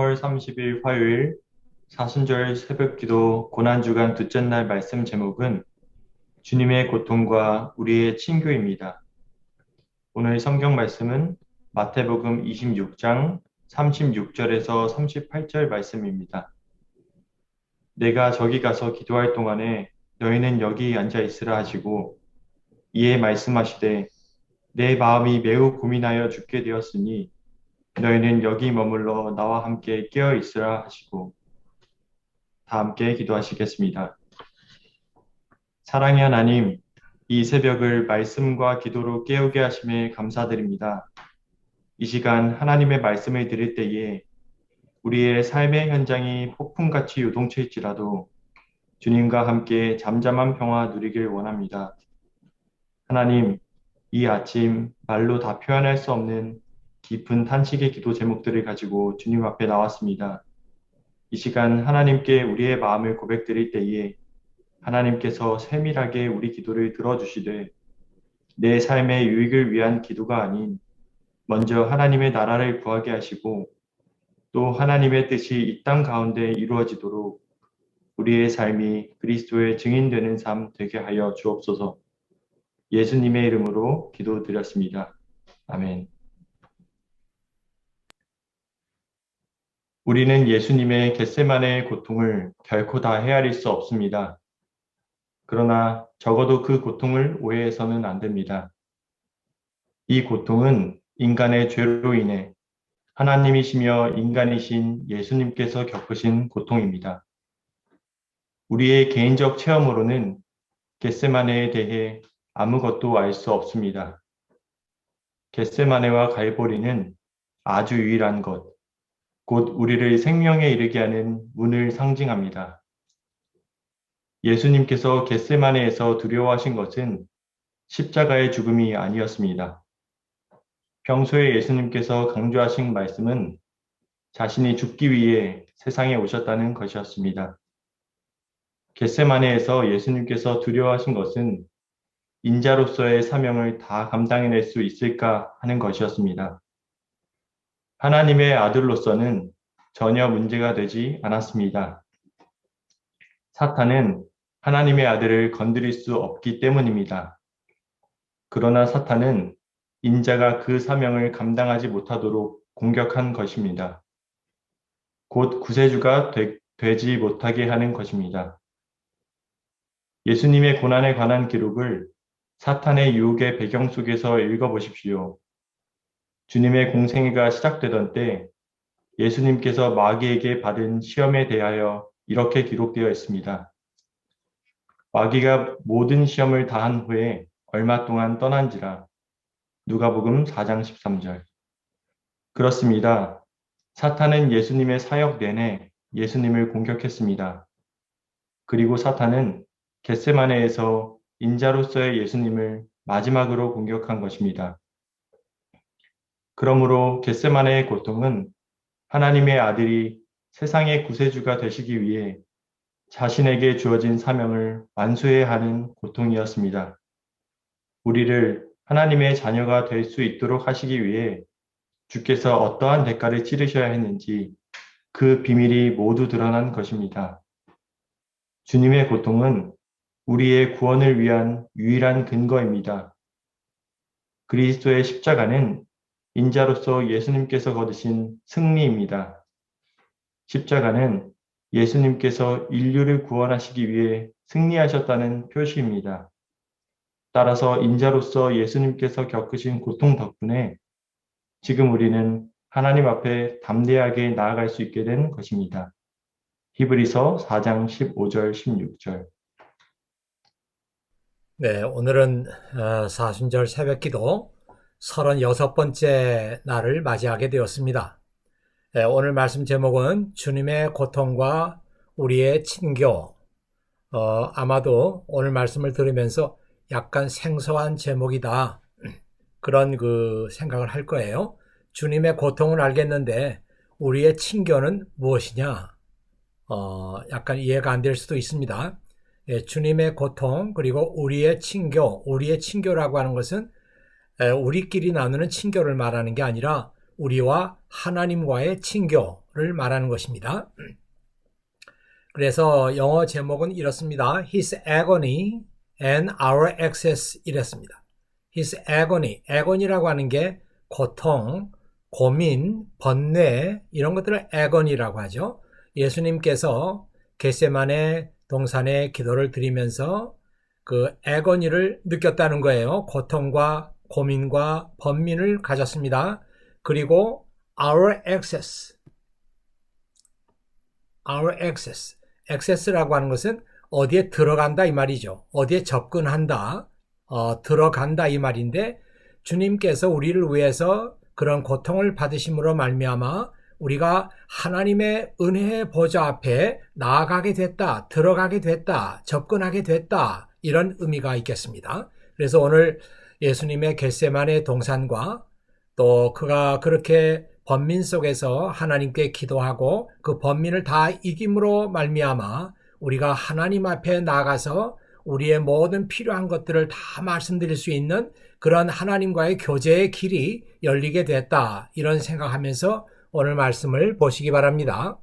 3월 30일 화요일 사순절 새벽기도 고난주간 둘째 날 말씀 제목은 주님의 고통과 우리의 친교입니다. 오늘 성경 말씀은 마태복음 26장 36절에서 38절 말씀입니다. 내가 저기 가서 기도할 동안에 너희는 여기 앉아 있으라 하시고 이에 말씀하시되 내 마음이 매우 고민하여 죽게 되었으니 너희는 여기 머물러 나와 함께 깨어 있으라 하시고 다 함께 기도하시겠습니다. 사랑의 하나님, 이 새벽을 말씀과 기도로 깨우게 하심에 감사드립니다. 이 시간 하나님의 말씀을 들을 때에 우리의 삶의 현장이 폭풍같이 요동칠지라도 주님과 함께 잠잠한 평화 누리길 원합니다. 하나님, 이 아침 말로 다 표현할 수 없는 깊은 탄식의 기도 제목들을 가지고 주님 앞에 나왔습니다. 이 시간 하나님께 우리의 마음을 고백드릴 때에 하나님께서 세밀하게 우리 기도를 들어주시되 내 삶의 유익을 위한 기도가 아닌 먼저 하나님의 나라를 구하게 하시고 또 하나님의 뜻이 이 땅 가운데 이루어지도록 우리의 삶이 그리스도의 증인되는 삶 되게 하여 주옵소서. 예수님의 이름으로 기도드렸습니다. 아멘. 우리는 예수님의 겟세마네의 고통을 결코 다 헤아릴 수 없습니다. 그러나 적어도 그 고통을 오해해서는 안 됩니다. 이 고통은 인간의 죄로 인해 하나님이시며 인간이신 예수님께서 겪으신 고통입니다. 우리의 개인적 체험으로는 겟세마네에 대해 아무것도 알 수 없습니다. 겟세마네와 갈보리는 아주 유일한 것, 곧 우리를 생명에 이르게 하는 문을 상징합니다. 예수님께서 겟세마네에서 두려워하신 것은 십자가의 죽음이 아니었습니다. 평소에 예수님께서 강조하신 말씀은 자신이 죽기 위해 세상에 오셨다는 것이었습니다. 겟세마네에서 예수님께서 두려워하신 것은 인자로서의 사명을 다 감당해낼 수 있을까 하는 것이었습니다. 하나님의 아들로서는 전혀 문제가 되지 않았습니다. 사탄은 하나님의 아들을 건드릴 수 없기 때문입니다. 그러나 사탄은 인자가 그 사명을 감당하지 못하도록 공격한 것입니다. 곧 구세주가 되지 못하게 하는 것입니다. 예수님의 고난에 관한 기록을 사탄의 유혹의 배경 속에서 읽어보십시오. 주님의 공생애가 시작되던 때 예수님께서 마귀에게 받은 시험에 대하여 이렇게 기록되어 있습니다. 마귀가 모든 시험을 다한 후에 얼마 동안 떠난지라. 누가복음 4장 13절. 그렇습니다. 사탄은 예수님의 사역 내내 예수님을 공격했습니다. 그리고 사탄은 겟세마네에서 인자로서의 예수님을 마지막으로 공격한 것입니다. 그러므로 겟세마네의 고통은 하나님의 아들이 세상의 구세주가 되시기 위해 자신에게 주어진 사명을 완수해야 하는 고통이었습니다. 우리를 하나님의 자녀가 될 수 있도록 하시기 위해 주께서 어떠한 대가를 치르셔야 했는지 그 비밀이 모두 드러난 것입니다. 주님의 고통은 우리의 구원을 위한 유일한 근거입니다. 그리스도의 십자가는 인자로서 예수님께서 거두신 승리입니다. 십자가는 예수님께서 인류를 구원하시기 위해 승리하셨다는 표시입니다. 따라서 인자로서 예수님께서 겪으신 고통 덕분에 지금 우리는 하나님 앞에 담대하게 나아갈 수 있게 된 것입니다. 히브리서 4장 15절 16절. 네, 오늘은 사순절 새벽기도 36번째 날을 맞이하게 되었습니다. 네, 오늘 말씀 제목은 주님의 고통과 우리의 친교. 아마도 오늘 말씀을 들으면서 약간 생소한 제목이다. 그런 생각을 할 거예요. 주님의 고통은 알겠는데 우리의 친교는 무엇이냐? 약간 이해가 안 될 수도 있습니다. 예, 주님의 고통 그리고 우리의 친교, 우리의 친교라고 하는 것은 우리끼리 나누는 친교를 말하는 게 아니라 우리와 하나님과의 친교를 말하는 것입니다. 그래서 영어 제목은 이렇습니다. His agony and our access 이랬습니다. His agony, agon이라고 하는 게 고통, 고민, 번뇌 이런 것들을 agony라고 하죠. 예수님께서 겟세마네 동산에 기도를 드리면서 그 agony를 느꼈다는 거예요. 고통과 고민과 번민을 가졌습니다. 그리고 our access, access라고 하는 것은 어디에 들어간다 이 말이죠. 어디에 접근한다, 들어간다 이 말인데 주님께서 우리를 위해서 그런 고통을 받으심으로 말미암아 우리가 하나님의 은혜의 보좌 앞에 나아가게 됐다, 들어가게 됐다, 접근하게 됐다 이런 의미가 있겠습니다. 그래서 오늘 예수님의 겟세마네 동산과 또 그가 그렇게 번민 속에서 하나님께 기도하고 그 번민을 다 이김으로 말미암아 우리가 하나님 앞에 나가서 우리의 모든 필요한 것들을 다 말씀드릴 수 있는 그런 하나님과의 교제의 길이 열리게 됐다 이런 생각하면서 오늘 말씀을 보시기 바랍니다.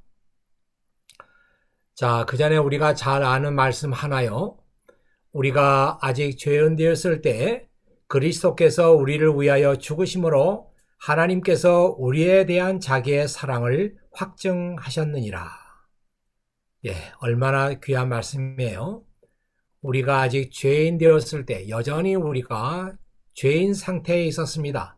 자, 그 전에 우리가 잘 아는 말씀 하나요. 우리가 아직 죄인 되었을 때 그리스도께서 우리를 위하여 죽으심으로 하나님께서 우리에 대한 자기의 사랑을 확증하셨느니라. 예, 얼마나 귀한 말씀이에요. 우리가 아직 죄인 되었을 때 여전히 우리가 죄인 상태에 있었습니다.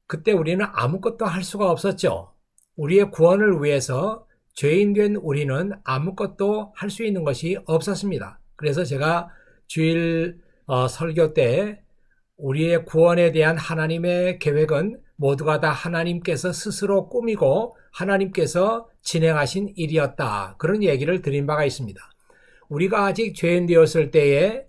그때 우리는 아무것도 할 수가 없었죠. 우리의 구원을 위해서 죄인 된 우리는 아무것도 할 수 있는 것이 없었습니다. 그래서 제가 주일 설교 때 우리의 구원에 대한 하나님의 계획은 모두가 다 하나님께서 스스로 꾸미고 하나님께서 진행하신 일이었다. 그런 얘기를 드린 바가 있습니다. 우리가 아직 죄인 되었을 때에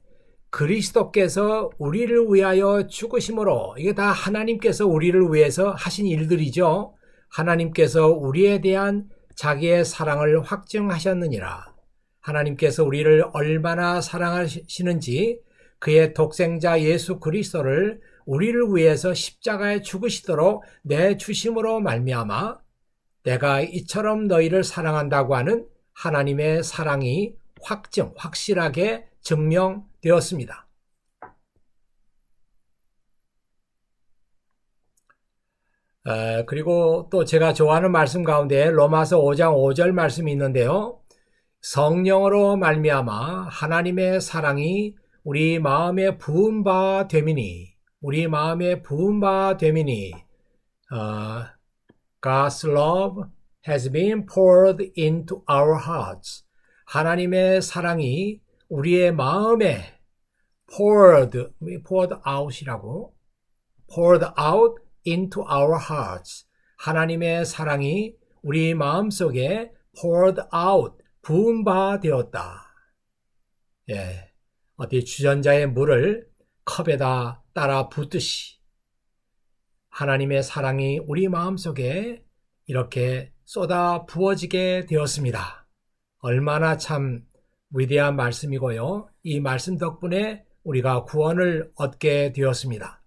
그리스도께서 우리를 위하여 죽으심으로 이게 다 하나님께서 우리를 위해서 하신 일들이죠. 하나님께서 우리에 대한 자기의 사랑을 확증하셨느니라. 하나님께서 우리를 얼마나 사랑하시는지 그의 독생자 예수 그리스도를 우리를 위해서 십자가에 죽으시도록 내주심으로 말미암아 내가 이처럼 너희를 사랑한다고 하는 하나님의 사랑이 확실하게 증명되었습니다. 그리고 또 제가 좋아하는 말씀 가운데 로마서 5장 5절 말씀이 있는데요. 성령으로 말미암아 하나님의 사랑이 우리 마음에 부은 바 됨이니 God's love has been poured into our hearts. 하나님의 사랑이 우리의 마음에 poured out into our hearts. 하나님의 사랑이 우리 마음속에 poured out, 부은 바 되었다. 예, 어디 주전자의 물을 컵에다 따라 붓듯이 하나님의 사랑이 우리 마음속에 이렇게 쏟아 부어지게 되었습니다. 얼마나 참 위대한 말씀이고요. 이 말씀 덕분에 우리가 구원을 얻게 되었습니다.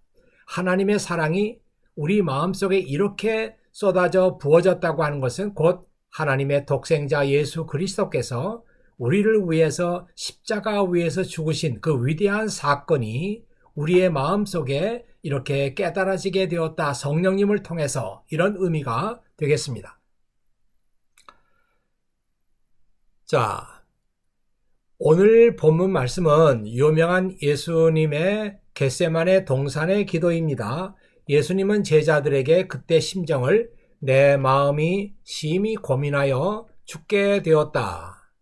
하나님의 사랑이 우리 마음속에 이렇게 쏟아져 부어졌다고 하는 것은 곧 하나님의 독생자 예수 그리스도께서 우리를 위해서 십자가 위에서 죽으신 그 위대한 사건이 우리의 마음속에 이렇게 깨달아지게 되었다. 성령님을 통해서 이런 의미가 되겠습니다. 자, 오늘 본문 말씀은 유명한 예수님의 겟세마네 동산의 기도입니다. 예수님은 제자들에게 그때 심정을 내 마음이 심히 고민하여 죽게 되었다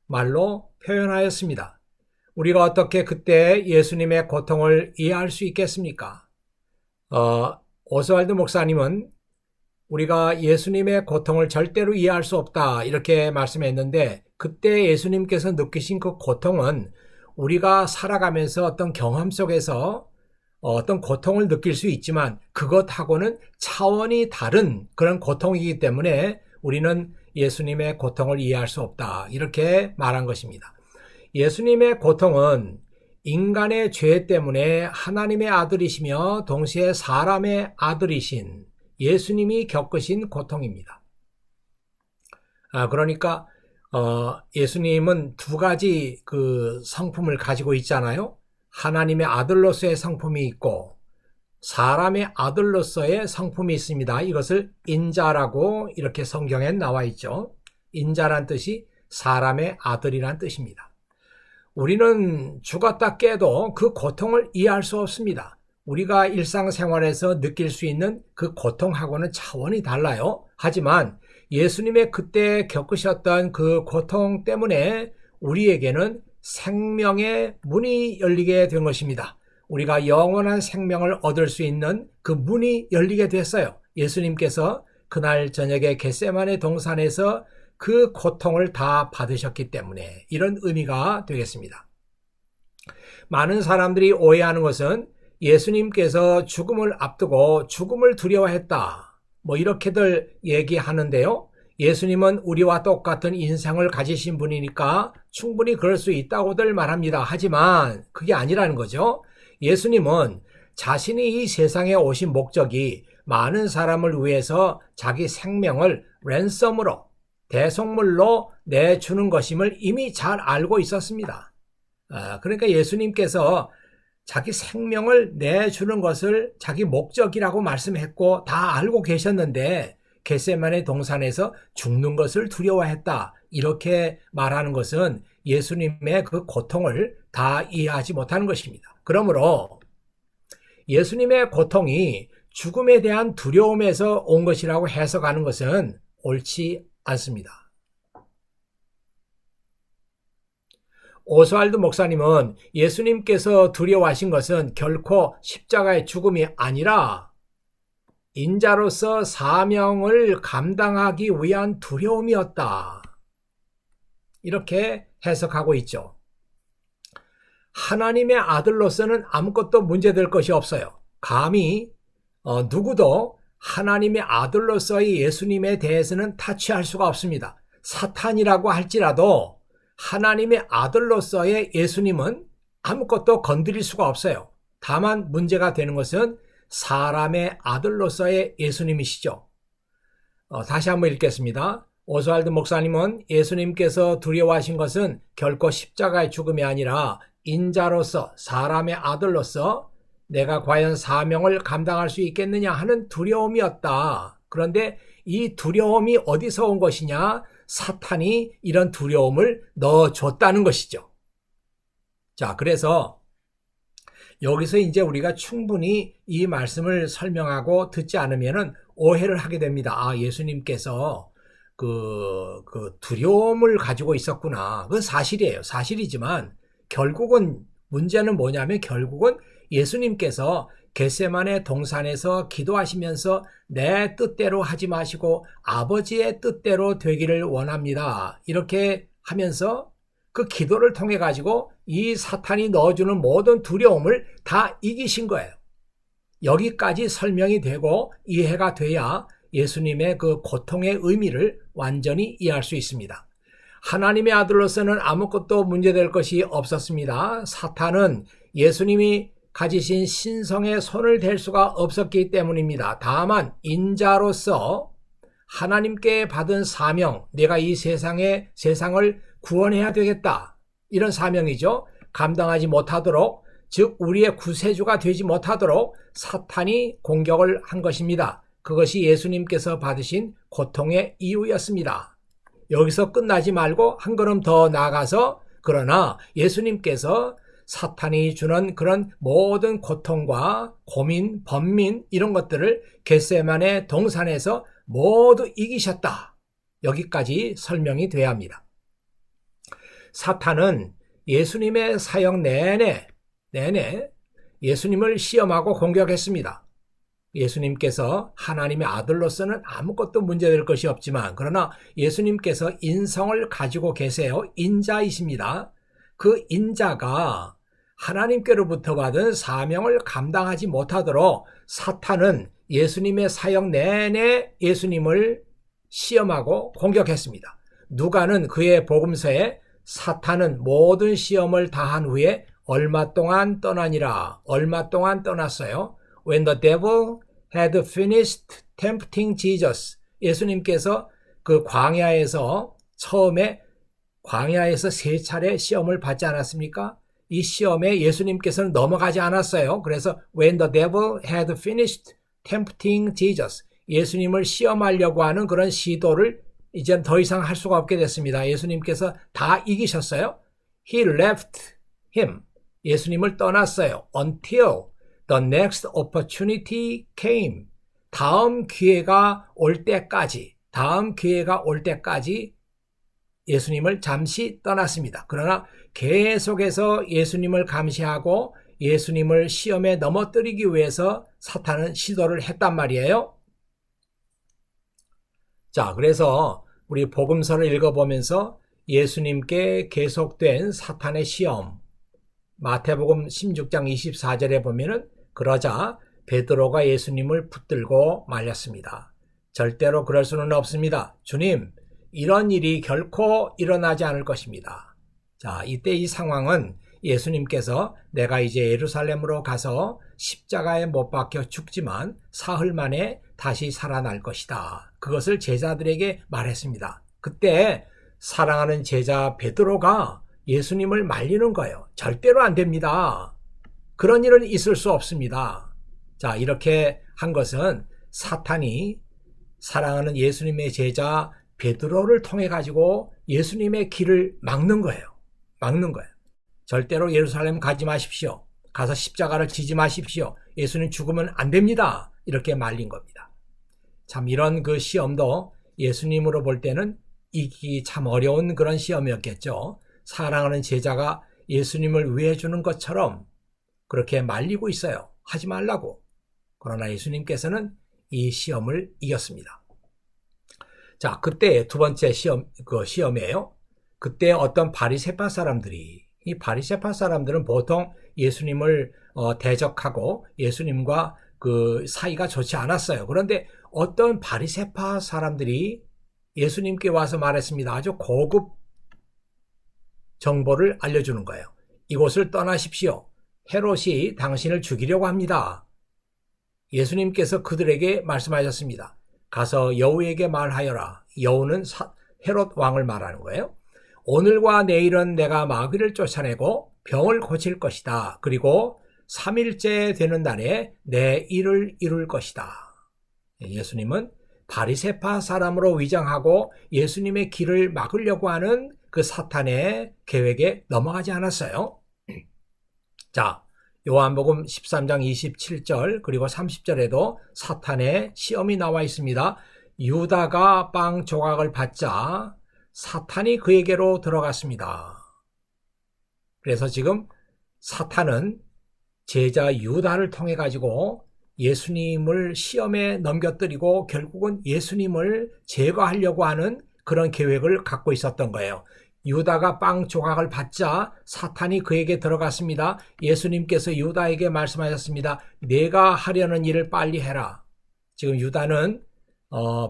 말로 표현하였습니다. 우리가 어떻게 그때 예수님의 고통을 이해할 수 있겠습니까? 오스왈드 목사님은 우리가 예수님의 고통을 절대로 이해할 수 없다 이렇게 말씀했는데 그때 예수님께서 느끼신 그 고통은 우리가 살아가면서 어떤 경험 속에서 어떤 고통을 느낄 수 있지만 그것하고는 차원이 다른 그런 고통이기 때문에 우리는 예수님의 고통을 이해할 수 없다 이렇게 말한 것입니다. 예수님의 고통은 인간의 죄 때문에 하나님의 아들이시며 동시에 사람의 아들이신 예수님이 겪으신 고통입니다. 그러니까 예수님은 두 가지 그 성품을 가지고 있잖아요. 하나님의 아들로서의 성품이 있고 사람의 아들로서의 성품이 있습니다. 이것을 인자라고 이렇게 성경에 나와 있죠. 인자란 뜻이 사람의 아들이란 뜻입니다. 우리는 죽었다 깨도 그 고통을 이해할 수 없습니다. 우리가 일상생활에서 느낄 수 있는 그 고통하고는 차원이 달라요. 하지만 예수님의 그때 겪으셨던 그 고통 때문에 우리에게는 생명의 문이 열리게 된 것입니다. 우리가 영원한 생명을 얻을 수 있는 그 문이 열리게 됐어요. 예수님께서 그날 저녁에 겟세마네 동산에서 그 고통을 다 받으셨기 때문에 이런 의미가 되겠습니다. 많은 사람들이 오해하는 것은 예수님께서 죽음을 앞두고 죽음을 두려워했다, 이렇게들 얘기하는데요. 예수님은 우리와 똑같은 인생을 가지신 분이니까 충분히 그럴 수 있다고들 말합니다. 하지만 그게 아니라는 거죠. 예수님은 자신이 이 세상에 오신 목적이 많은 사람을 위해서 자기 생명을 랜섬으로, 대속물로 내주는 것임을 이미 잘 알고 있었습니다. 그러니까 예수님께서 자기 생명을 내주는 것을 자기 목적이라고 말씀했고 다 알고 계셨는데 겟세마네 동산에서 죽는 것을 두려워했다, 이렇게 말하는 것은 예수님의 그 고통을 다 이해하지 못하는 것입니다. 그러므로 예수님의 고통이 죽음에 대한 두려움에서 온 것이라고 해석하는 것은 옳지 않습니다. 오스왈드 목사님은 예수님께서 두려워하신 것은 결코 십자가의 죽음이 아니라 인자로서 사명을 감당하기 위한 두려움이었다, 이렇게 해석하고 있죠. 하나님의 아들로서는 아무것도 문제될 것이 없어요. 감히 누구도 하나님의 아들로서의 예수님에 대해서는 타치할 수가 없습니다. 사탄이라고 할지라도 하나님의 아들로서의 예수님은 아무것도 건드릴 수가 없어요. 다만 문제가 되는 것은 사람의 아들로서의 예수님이시죠. 다시 한번 읽겠습니다. 오스왈드 목사님은 예수님께서 두려워하신 것은 결코 십자가의 죽음이 아니라 인자로서, 사람의 아들로서 내가 과연 사명을 감당할 수 있겠느냐 하는 두려움이었다. 그런데 이 두려움이 어디서 온 것이냐? 사탄이 이런 두려움을 넣어줬다는 것이죠. 자, 그래서 여기서 이제 우리가 충분히 이 말씀을 설명하고 듣지 않으면 오해를 하게 됩니다. 예수님께서 그 두려움을 가지고 있었구나. 그건 사실이에요. 사실이지만 결국은 문제는 뭐냐면 결국은 예수님께서 겟세마네 동산에서 기도하시면서 내 뜻대로 하지 마시고 아버지의 뜻대로 되기를 원합니다, 이렇게 하면서 그 기도를 통해 가지고 이 사탄이 넣어주는 모든 두려움을 다 이기신 거예요. 여기까지 설명이 되고 이해가 돼야 예수님의 그 고통의 의미를 완전히 이해할 수 있습니다. 하나님의 아들로서는 아무것도 문제될 것이 없었습니다. 사탄은 예수님이 가지신 신성에 손을 댈 수가 없었기 때문입니다. 다만 인자로서 하나님께 받은 사명, 내가 이 세상을 구원해야 되겠다, 이런 사명이죠. 감당하지 못하도록, 즉 우리의 구세주가 되지 못하도록 사탄이 공격을 한 것입니다. 그것이 예수님께서 받으신 고통의 이유였습니다. 여기서 끝나지 말고 한 걸음 더 나아가서, 그러나 예수님께서 사탄이 주는 그런 모든 고통과 고민, 번민, 이런 것들을 겟세마네 동산에서 모두 이기셨다, 여기까지 설명이 돼야 합니다. 사탄은 예수님의 사역 내내 예수님을 시험하고 공격했습니다. 예수님께서 하나님의 아들로서는 아무것도 문제될 것이 없지만, 그러나 예수님께서 인성을 가지고 계세요. 인자이십니다. 그 인자가 하나님께로부터 받은 사명을 감당하지 못하도록 사탄은 예수님의 사역 내내 예수님을 시험하고 공격했습니다. 누가는 그의 복음서에 사탄은 모든 시험을 다한 후에 얼마 동안 떠나니라, 얼마 동안 떠났어요. When the devil had finished tempting Jesus. 예수님께서 그 광야에서 처음에 광야에서 3차례 시험을 받지 않았습니까? 이 시험에 예수님께서는 넘어가지 않았어요. 그래서 when the devil had finished tempting Jesus, 예수님을 시험하려고 하는 그런 시도를 이제 더 이상 할 수가 없게 됐습니다. 예수님께서 다 이기셨어요. He left him. 예수님을 떠났어요. Until the next opportunity came. 다음 기회가 올 때까지 예수님을 잠시 떠났습니다. 그러나 계속해서 예수님을 감시하고 예수님을 시험에 넘어뜨리기 위해서 사탄은 시도를 했단 말이에요. 자, 그래서 우리 복음서를 읽어보면서 예수님께 계속된 사탄의 시험, 마태복음 16장 24절에 보면은 그러자 베드로가 예수님을 붙들고 말렸습니다. 절대로 그럴 수는 없습니다. 주님, 이런 일이 결코 일어나지 않을 것입니다. 자, 이때 이 상황은 예수님께서 내가 이제 예루살렘으로 가서 십자가에 못 박혀 죽지만 사흘 만에 다시 살아날 것이다. 그것을 제자들에게 말했습니다. 그때 사랑하는 제자 베드로가 예수님을 말리는 거예요. 절대로 안 됩니다. 그런 일은 있을 수 없습니다. 자, 이렇게 한 것은 사탄이 사랑하는 예수님의 제자 베드로를 통해 가지고 예수님의 길을 막는 거예요. 절대로 예루살렘 가지 마십시오. 가서 십자가를 지지 마십시오. 예수님 죽으면 안 됩니다. 이렇게 말린 겁니다. 참 이런 그 시험도 예수님으로 볼 때는 이기기 참 어려운 그런 시험이었겠죠. 사랑하는 제자가 예수님을 위해 주는 것처럼 그렇게 말리고 있어요. 하지 말라고. 그러나 예수님께서는 이 시험을 이겼습니다. 자, 그때 두 번째 시험이에요. 그때 어떤 바리새파 사람들이, 이 바리새파 사람들은 보통 예수님을 대적하고 예수님과 그 사이가 좋지 않았어요. 그런데 어떤 바리새파 사람들이 예수님께 와서 말했습니다. 아주 고급 정보를 알려주는 거예요. 이곳을 떠나십시오. 헤롯이 당신을 죽이려고 합니다. 예수님께서 그들에게 말씀하셨습니다. 가서 여우에게 말하여라. 여우는 헤롯 왕을 말하는 거예요. 오늘과 내일은 내가 마귀를 쫓아내고 병을 고칠 것이다. 그리고 3일째 되는 날에 내 일을 이룰 것이다. 예수님은 바리새파 사람으로 위장하고 예수님의 길을 막으려고 하는 그 사탄의 계획에 넘어가지 않았어요. 자, 요한복음 13장 27절 그리고 30절에도 사탄의 시험이 나와 있습니다. 유다가 빵 조각을 받자 사탄이 그에게로 들어갔습니다. 그래서 지금 사탄은 제자 유다를 통해 가지고 예수님을 시험에 넘겨뜨리고 결국은 예수님을 제거하려고 하는 그런 계획을 갖고 있었던 거예요. 유다가 빵 조각을 받자 사탄이 그에게 들어갔습니다. 예수님께서 유다에게 말씀하셨습니다. 내가 하려는 일을 빨리 해라. 지금 유다는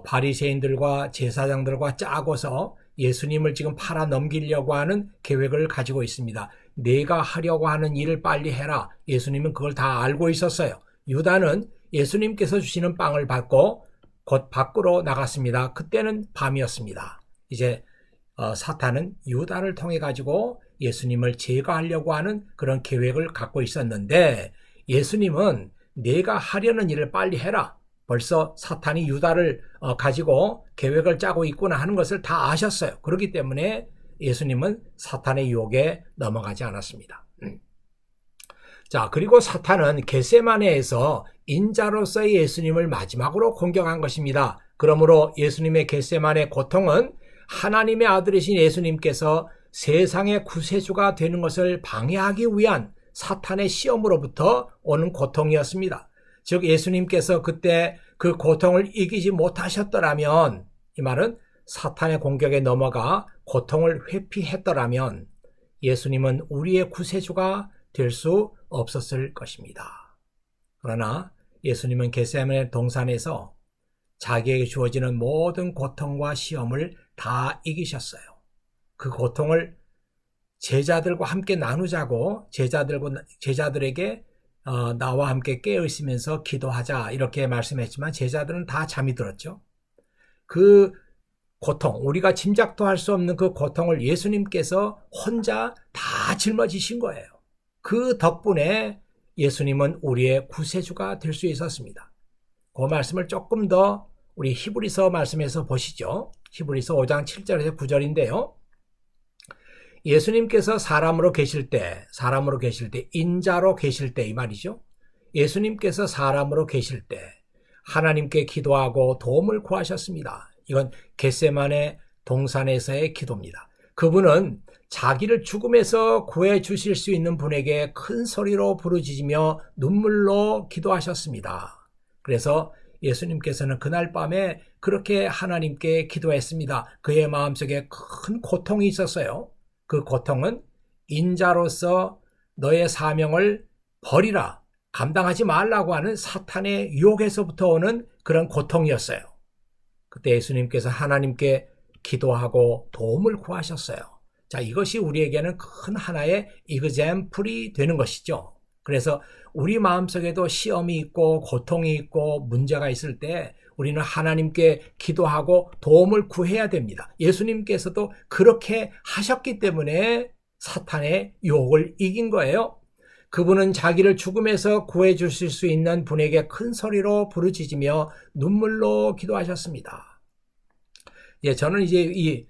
바리새인들과 제사장들과 짜고서 예수님을 지금 팔아 넘기려고 하는 계획을 가지고 있습니다. 내가 하려고 하는 일을 빨리 해라. 예수님은 그걸 다 알고 있었어요. 유다는 예수님께서 주시는 빵을 받고 곧 밖으로 나갔습니다. 그때는 밤이었습니다. 이제 사탄은 유다를 통해 가지고 예수님을 제거하려고 하는 그런 계획을 갖고 있었는데 예수님은 내가 하려는 일을 빨리 해라. 벌써 사탄이 유다를 가지고 계획을 짜고 있구나 하는 것을 다 아셨어요. 그렇기 때문에 예수님은 사탄의 유혹에 넘어가지 않았습니다. 자, 그리고 사탄은 겟세마네에서 인자로서의 예수님을 마지막으로 공격한 것입니다. 그러므로 예수님의 겟세마네 고통은 하나님의 아들이신 예수님께서 세상의 구세주가 되는 것을 방해하기 위한 사탄의 시험으로부터 오는 고통이었습니다. 즉 예수님께서 그때 그 고통을 이기지 못하셨더라면, 이 말은 사탄의 공격에 넘어가 고통을 회피했더라면 예수님은 우리의 구세주가 될 수 없었을 것입니다. 그러나 예수님은 겟세마네 동산에서 자기에게 주어지는 모든 고통과 시험을 다 이기셨어요. 그 고통을 제자들과 함께 나누자고 제자들에게 나와 함께 깨어 있으면서 기도하자 이렇게 말씀했지만 제자들은 다 잠이 들었죠. 그 고통, 우리가 짐작도 할 수 없는 그 고통을 예수님께서 혼자 다 짊어지신 거예요. 그 덕분에 예수님은 우리의 구세주가 될 수 있었습니다. 그 말씀을 조금 더 우리 히브리서 말씀에서 보시죠. 히브리서 5장 7절에서 9절인데요. 예수님께서 사람으로 계실 때, 인자로 계실 때 이 말이죠. 예수님께서 사람으로 계실 때 하나님께 기도하고 도움을 구하셨습니다. 이건 겟세마네 동산에서의 기도입니다. 그분은 자기를 죽음에서 구해 주실 수 있는 분에게 큰 소리로 부르짖으며 눈물로 기도하셨습니다. 그래서 예수님께서는 그날 밤에 그렇게 하나님께 기도했습니다. 그의 마음속에 큰 고통이 있었어요. 그 고통은 인자로서 너의 사명을 버리라, 감당하지 말라고 하는 사탄의 유혹에서부터 오는 그런 고통이었어요. 그때 예수님께서 하나님께 기도하고 도움을 구하셨어요. 자, 이것이 우리에게는 큰 하나의 example이 되는 것이죠. 그래서 우리 마음속에도 시험이 있고 고통이 있고 문제가 있을 때 우리는 하나님께 기도하고 도움을 구해야 됩니다. 예수님께서도 그렇게 하셨기 때문에 사탄의 유혹을 이긴 거예요. 그분은 자기를 죽음에서 구해 주실 수 있는 분에게 큰 소리로 부르짖으며 눈물로 기도하셨습니다. 예, 저는 이제 이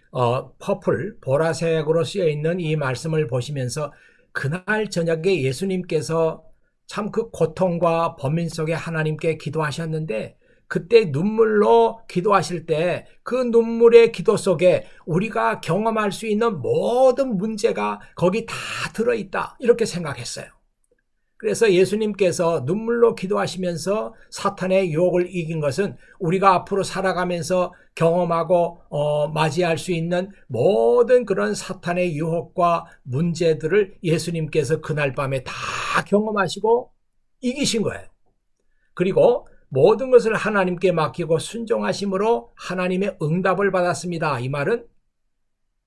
퍼플, 보라색으로 쓰여 있는 이 말씀을 보시면서 그날 저녁에 예수님께서 참 그 고통과 번민 속에 하나님께 기도하셨는데 그때 눈물로 기도하실 때 그 눈물의 기도 속에 우리가 경험할 수 있는 모든 문제가 거기 다 들어있다 이렇게 생각했어요. 그래서 예수님께서 눈물로 기도하시면서 사탄의 유혹을 이긴 것은 우리가 앞으로 살아가면서 경험하고 맞이할 수 있는 모든 그런 사탄의 유혹과 문제들을 예수님께서 그날 밤에 다 경험하시고 이기신 거예요. 그리고 모든 것을 하나님께 맡기고 순종하심으로 하나님의 응답을 받았습니다. 이 말은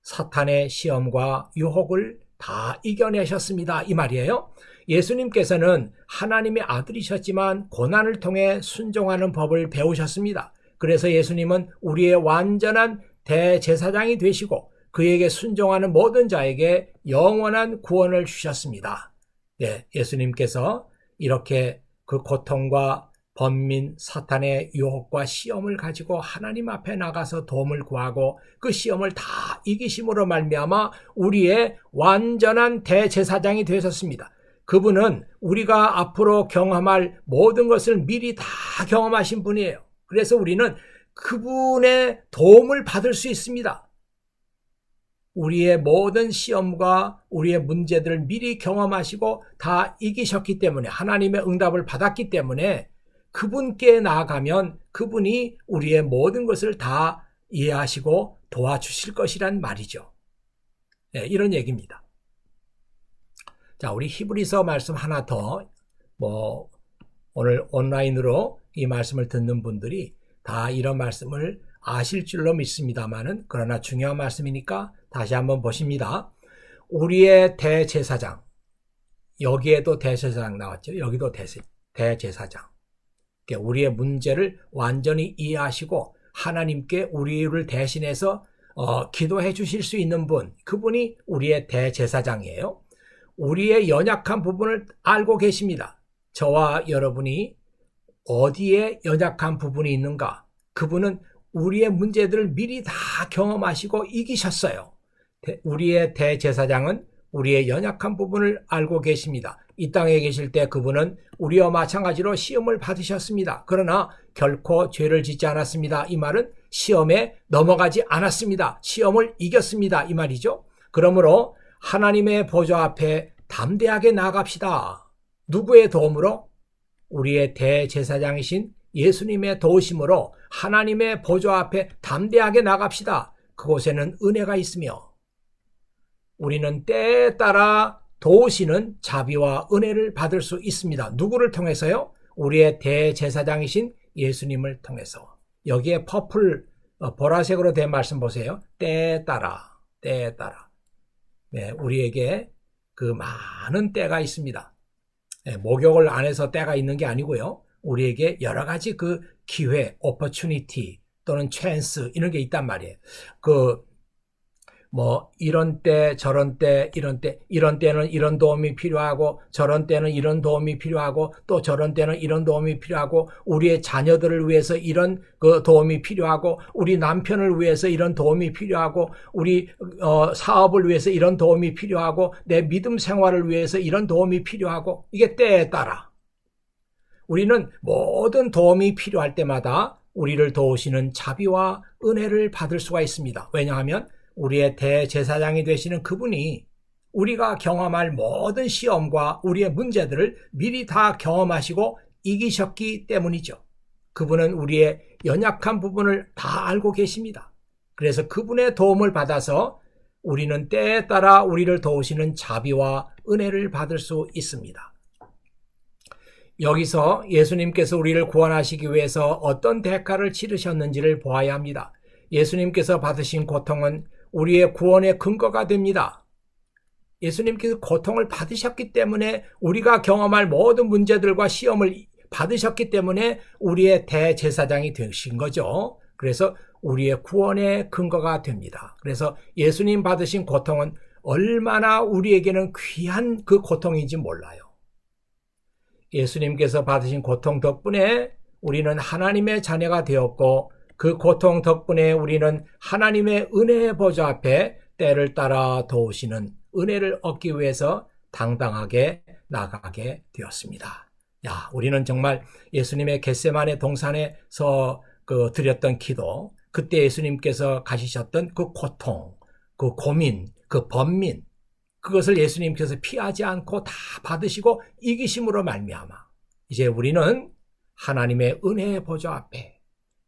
사탄의 시험과 유혹을 다 이겨내셨습니다. 이 말이에요. 예수님께서는 하나님의 아들이셨지만 고난을 통해 순종하는 법을 배우셨습니다. 그래서 예수님은 우리의 완전한 대제사장이 되시고 그에게 순종하는 모든 자에게 영원한 구원을 주셨습니다. 예, 예수님께서 이렇게 그 고통과 번민, 사탄의 유혹과 시험을 가지고 하나님 앞에 나가서 도움을 구하고 그 시험을 다 이기심으로 말미암아 우리의 완전한 대제사장이 되셨습니다. 그분은 우리가 앞으로 경험할 모든 것을 미리 다 경험하신 분이에요. 그래서 우리는 그분의 도움을 받을 수 있습니다. 우리의 모든 시험과 우리의 문제들을 미리 경험하시고 다 이기셨기 때문에 하나님의 응답을 받았기 때문에 그분께 나아가면 그분이 우리의 모든 것을 다 이해하시고 도와주실 것이란 말이죠. 네, 이런 얘기입니다. 자, 우리 히브리서 말씀 하나 더, 오늘 온라인으로 이 말씀을 듣는 분들이 다 이런 말씀을 아실 줄로 믿습니다만은, 그러나 중요한 말씀이니까 다시 한번 보십니다. 우리의 대제사장, 여기에도 대제사장 나왔죠. 여기도 대제사장. 우리의 문제를 완전히 이해하시고 하나님께 우리를 대신해서 기도해 주실 수 있는 분, 그분이 우리의 대제사장이에요. 우리의 연약한 부분을 알고 계십니다. 저와 여러분이 어디에 연약한 부분이 있는가? 그분은 우리의 문제들을 미리 다 경험하시고 이기셨어요. 우리의 대제사장은 우리의 연약한 부분을 알고 계십니다. 이 땅에 계실 때 그분은 우리와 마찬가지로 시험을 받으셨습니다. 그러나 결코 죄를 짓지 않았습니다. 이 말은 시험에 넘어가지 않았습니다. 시험을 이겼습니다. 이 말이죠. 그러므로 하나님의 보좌 앞에 담대하게 나아갑시다. 누구의 도움으로? 우리의 대제사장이신 예수님의 도우심으로 하나님의 보좌 앞에 담대하게 나갑시다. 그곳에는 은혜가 있으며 우리는 때에 따라 도우시는 자비와 은혜를 받을 수 있습니다. 누구를 통해서요? 우리의 대제사장이신 예수님을 통해서. 여기에 퍼플, 보라색으로 된 말씀 보세요. 때에 따라. 네, 우리에게 그 많은 때가 있습니다. 목욕을 안 해서 때가 있는 게 아니고요. 우리에게 여러 가지 그 기회, opportunity 또는 chance 이런 게 있단 말이에요. 이런 때, 저런 때, 이런 때는 이런 도움이 필요하고, 저런 때는 이런 도움이 필요하고, 또 저런 때는 이런 도움이 필요하고, 우리의 자녀들을 위해서 이런 그 도움이 필요하고, 우리 남편을 위해서 이런 도움이 필요하고, 우리 사업을 위해서 이런 도움이 필요하고, 내 믿음 생활을 위해서 이런 도움이 필요하고, 이게 때에 따라. 우리는 모든 도움이 필요할 때마다 우리를 도우시는 자비와 은혜를 받을 수가 있습니다. 왜냐하면 우리의 대제사장이 되시는 그분이 우리가 경험할 모든 시험과 우리의 문제들을 미리 다 경험하시고 이기셨기 때문이죠. 그분은 우리의 연약한 부분을 다 알고 계십니다. 그래서 그분의 도움을 받아서 우리는 때에 따라 우리를 도우시는 자비와 은혜를 받을 수 있습니다. 여기서 예수님께서 우리를 구원하시기 위해서 어떤 대가를 치르셨는지를 보아야 합니다. 예수님께서 받으신 고통은 우리의 구원의 근거가 됩니다. 예수님께서 고통을 받으셨기 때문에 우리가 경험할 모든 문제들과 시험을 받으셨기 때문에 우리의 대제사장이 되신 거죠. 그래서 우리의 구원의 근거가 됩니다. 그래서 예수님 받으신 고통은 얼마나 우리에게는 귀한 그 고통인지 몰라요. 예수님께서 받으신 고통 덕분에 우리는 하나님의 자녀가 되었고 그 고통 덕분에 우리는 하나님의 은혜의 보좌 앞에 때를 따라 도우시는 은혜를 얻기 위해서 당당하게 나가게 되었습니다. 우리는 정말 예수님의 겟세마네 동산에서 드렸던 기도, 그때 예수님께서 가지셨던 그 고통, 그 고민, 그 번민, 그것을 예수님께서 피하지 않고 다 받으시고 이기심으로 말미암아 이제 우리는 하나님의 은혜의 보좌 앞에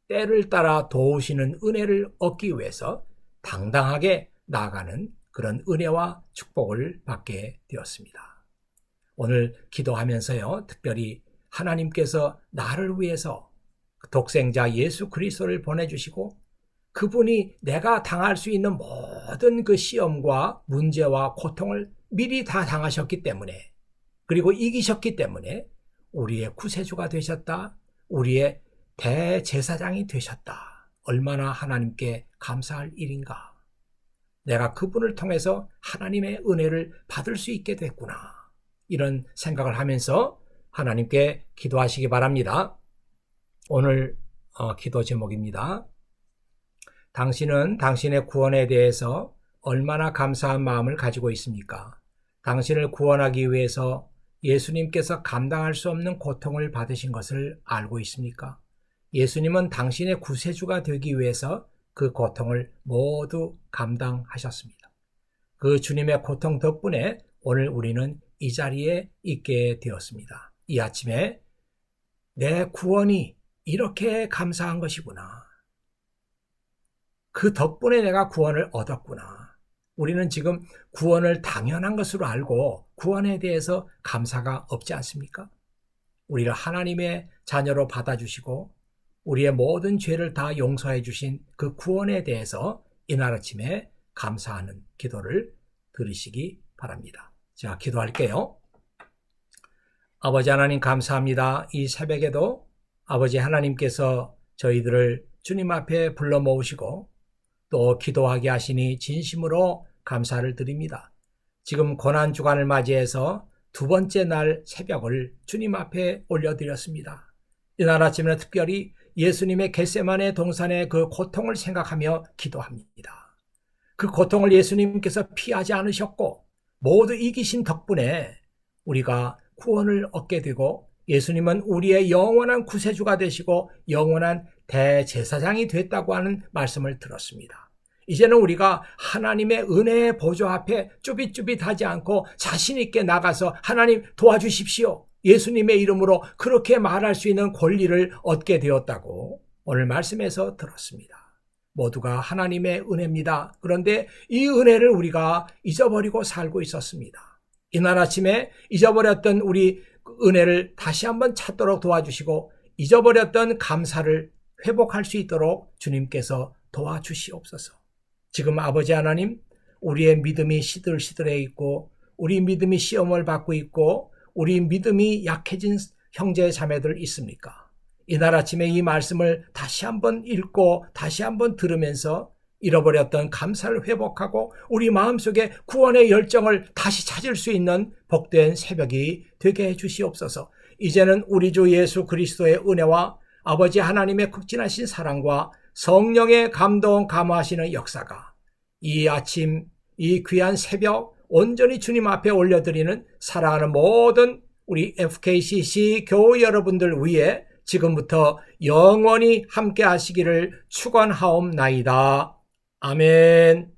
때를 따라 도우시는 은혜를 얻기 위해서 당당하게 나아가는 그런 은혜와 축복을 받게 되었습니다. 오늘 기도하면서요, 특별히 하나님께서 나를 위해서 독생자 예수 그리스도를 보내주시고 그분이 내가 당할 수 있는 모든 그 시험과 문제와 고통을 미리 다 당하셨기 때문에, 그리고 이기셨기 때문에 우리의 구세주가 되셨다, 우리의 대제사장이 되셨다. 얼마나 하나님께 감사할 일인가. 내가 그분을 통해서 하나님의 은혜를 받을 수 있게 됐구나. 이런 생각을 하면서 하나님께 기도하시기 바랍니다. 오늘 기도 제목입니다. 당신은 당신의 구원에 대해서 얼마나 감사한 마음을 가지고 있습니까? 당신을 구원하기 위해서 예수님께서 감당할 수 없는 고통을 받으신 것을 알고 있습니까? 예수님은 당신의 구세주가 되기 위해서 그 고통을 모두 감당하셨습니다. 그 주님의 고통 덕분에 오늘 우리는 이 자리에 있게 되었습니다. 이 아침에 내 구원이 이렇게 감사한 것이구나. 그 덕분에 내가 구원을 얻었구나. 우리는 지금 구원을 당연한 것으로 알고 구원에 대해서 감사가 없지 않습니까? 우리를 하나님의 자녀로 받아주시고 우리의 모든 죄를 다 용서해 주신 그 구원에 대해서 이날 아침에 감사하는 기도를 드리시기 바랍니다. 자, 기도할게요. 아버지 하나님 감사합니다. 이 새벽에도 아버지 하나님께서 저희들을 주님 앞에 불러 모으시고 또 기도하게 하시니 진심으로 감사를 드립니다. 지금 고난주간을 맞이해서 두 번째 날 새벽을 주님 앞에 올려드렸습니다. 이날 아침에는 특별히 예수님의 겟세마네 동산의 그 고통을 생각하며 기도합니다. 그 고통을 예수님께서 피하지 않으셨고 모두 이기신 덕분에 우리가 구원을 얻게 되고 예수님은 우리의 영원한 구세주가 되시고 영원한 대제사장이 됐다고 하는 말씀을 들었습니다. 이제는 우리가 하나님의 은혜의 보좌 앞에 쭈삣쭈삣하지 않고 자신 있게 나가서 하나님 도와주십시오. 예수님의 이름으로 그렇게 말할 수 있는 권리를 얻게 되었다고 오늘 말씀에서 들었습니다. 모두가 하나님의 은혜입니다. 그런데 이 은혜를 우리가 잊어버리고 살고 있었습니다. 이날 아침에 잊어버렸던 우리 은혜를 다시 한번 찾도록 도와주시고 잊어버렸던 감사를 회복할 수 있도록 주님께서 도와주시옵소서. 지금 아버지 하나님, 우리의 믿음이 시들시들해 있고 우리 믿음이 시험을 받고 있고 우리 믿음이 약해진 형제 자매들 있습니까? 이날 아침에 이 말씀을 다시 한번 읽고 다시 한번 들으면서 잃어버렸던 감사를 회복하고 우리 마음속에 구원의 열정을 다시 찾을 수 있는 복된 새벽이 되게 해 주시옵소서. 이제는 우리 주 예수 그리스도의 은혜와 아버지 하나님의 극진하신 사랑과 성령의 감동 감화하시는 역사가 이 아침 이 귀한 새벽 온전히 주님 앞에 올려드리는 사랑하는 모든 우리 FKCC 교우 여러분들 위해 지금부터 영원히 함께 하시기를 축원하옵나이다. 아멘.